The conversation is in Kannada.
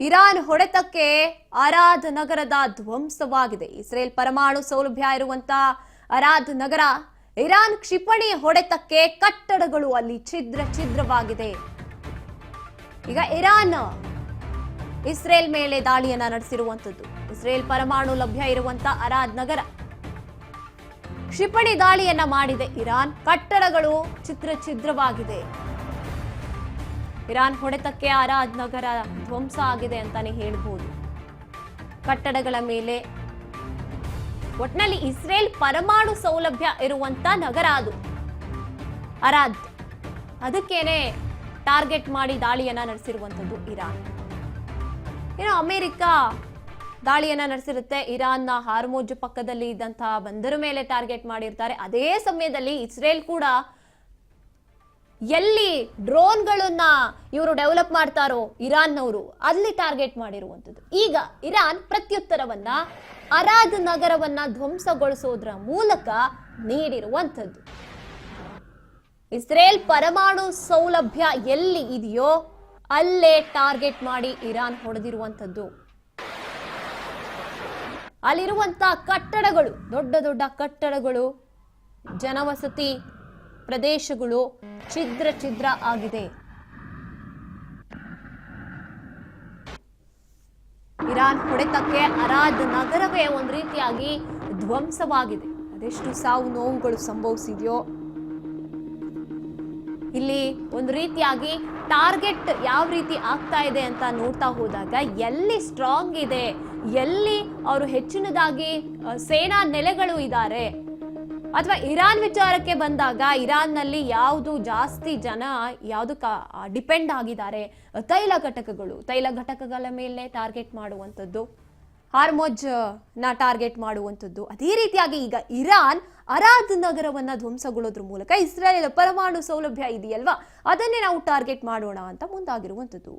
ಇರಾನ್ ಹೊಡೆತಕ್ಕೆ ಅರಾದ್ ನಗರದ ಧ್ವಂಸವಾಗಿದೆ. ಇಸ್ರೇಲ್ ಪರಮಾಣು ಸೌಲಭ್ಯ ಇರುವಂತ ಅರಾದ್ ನಗರ ಇರಾನ್ ಕ್ಷಿಪಣಿ ಹೊಡೆತಕ್ಕೆ ಕಟ್ಟಡಗಳು ಅಲ್ಲಿ ಛಿದ್ರವಾಗಿದೆ. ಈಗ ಇರಾನ್ ಇಸ್ರೇಲ್ ಮೇಲೆ ದಾಳಿಯನ್ನ ನಡೆಸಿರುವಂತದ್ದು. ಇಸ್ರೇಲ್ ಪರಮಾಣು ಲಭ್ಯ ಇರುವಂತ ಅರಾದ್ ನಗರ ಕ್ಷಿಪಣಿ ದಾಳಿಯನ್ನ ಮಾಡಿದೆ. ಇರಾನ್ ಕಟ್ಟಡಗಳು ಛಿದ್ರವಾಗಿದೆ. ಇರಾನ್ ಹೊಡೆತಕ್ಕೆ ಅರಾದ್ ನಗರ ಧ್ವಂಸ ಆಗಿದೆ ಅಂತಾನೆ ಹೇಳ್ಬೋದು. ಕಟ್ಟಡಗಳ ಮೇಲೆ ಒಟ್ನಲ್ಲಿ ಇಸ್ರೇಲ್ ಪರಮಾಣು ಸೌಲಭ್ಯ ಇರುವಂತ ನಗರ ಅದು ಅರಾದ್. ಅದಕ್ಕೇನೆ ಟಾರ್ಗೆಟ್ ಮಾಡಿ ದಾಳಿಯನ್ನ ನಡೆಸಿರುವಂತದ್ದು ಇರಾನ್. ಅಮೆರಿಕ ದಾಳಿಯನ್ನ ನಡೆಸಿರುತ್ತೆ. ಇರಾನ್ನ ಹಾರ್ಮೋಜ್ ಪಕ್ಕದಲ್ಲಿ ಇದ್ದಂತಹ ಬಂದರು ಮೇಲೆ ಟಾರ್ಗೆಟ್ ಮಾಡಿರ್ತಾರೆ. ಅದೇ ಸಮಯದಲ್ಲಿ ಇಸ್ರೇಲ್ ಕೂಡ ಎಲ್ಲಿ ಡ್ರೋನ್ಗಳನ್ನ ಇವರು ಡೆವಲಪ್ ಮಾಡ್ತಾರೋ ಇರಾನ್ನವರು ಅಲ್ಲಿ ಟಾರ್ಗೆಟ್ ಮಾಡಿರುವಂಥದ್ದು. ಈಗ ಇರಾನ್ ಪ್ರತ್ಯುತ್ತರವನ್ನ ಅರಾದ್ ನಗರವನ್ನ ಧ್ವಂಸಗೊಳಿಸೋದ್ರ ಮೂಲಕ ನೀಡಿರುವಂಥದ್ದು. ಇಸ್ರೇಲ್ ಪರಮಾಣು ಸೌಲಭ್ಯ ಎಲ್ಲಿ ಇದೆಯೋ ಅಲ್ಲೇ ಟಾರ್ಗೆಟ್ ಮಾಡಿ ಇರಾನ್ ಹೊಡೆದಿರುವಂಥದ್ದು. ಅಲ್ಲಿರುವಂತ ಕಟ್ಟಡಗಳು ದೊಡ್ಡ ದೊಡ್ಡ ಕಟ್ಟಡಗಳು, ಜನವಸತಿ ಪ್ರದೇಶಗಳು ಛಿದ್ರ ಆಗಿದೆ. ಇರಾನ್ ಹೊಡೆತಕ್ಕೆ ಅರಾದ್ ನಗರವೇ ಒಂದು ರೀತಿಯಾಗಿ ಧ್ವಂಸವಾಗಿದೆ. ಅದೆಷ್ಟು ಸಾವು ನೋವುಗಳು ಸಂಭವಿಸಿದೆಯೋ. ಇಲ್ಲಿ ಒಂದು ರೀತಿಯಾಗಿ ಟಾರ್ಗೆಟ್ ಯಾವ ರೀತಿ ಆಗ್ತಾ ಇದೆ ಅಂತ ನೋಡ್ತಾ ಹೋದಾಗ ಎಲ್ಲಿ ಸ್ಟ್ರಾಂಗ್ ಇದೆ, ಎಲ್ಲಿ ಅವರು ಹೆಚ್ಚಿನದಾಗಿ ಸೇನಾ ನೆಲೆಗಳು ಇದ್ದಾರೆ, ಅಥವಾ ಇರಾನ್ ವಿಚಾರಕ್ಕೆ ಬಂದಾಗ ಇರಾನ್ನಲ್ಲಿ ಯಾವುದು ಜಾಸ್ತಿ ಜನ ಯಾವುದಕ್ಕೆ ಡಿಪೆಂಡ್ ಆಗಿದ್ದಾರೆ, ತೈಲ ಘಟಕಗಳ ಮೇಲೆ ಟಾರ್ಗೆಟ್ ಮಾಡುವಂಥದ್ದು, ಹಾರ್ಮೋಜ್ ನ ಟಾರ್ಗೆಟ್ ಮಾಡುವಂಥದ್ದು. ಅದೇ ರೀತಿಯಾಗಿ ಈಗ ಇರಾನ್ ಅರಾದ್ ನಗರವನ್ನ ಧ್ವಂಸಗೊಳ್ಳೋದ್ರ ಮೂಲಕ ಇಸ್ರೇಲ್ ಪರಮಾಣು ಸೌಲಭ್ಯ ಇದೆಯಲ್ವಾ ಅದನ್ನೇ ನಾವು ಟಾರ್ಗೆಟ್ ಮಾಡೋಣ ಅಂತ ಮುಂದಾಗಿರುವಂಥದ್ದು.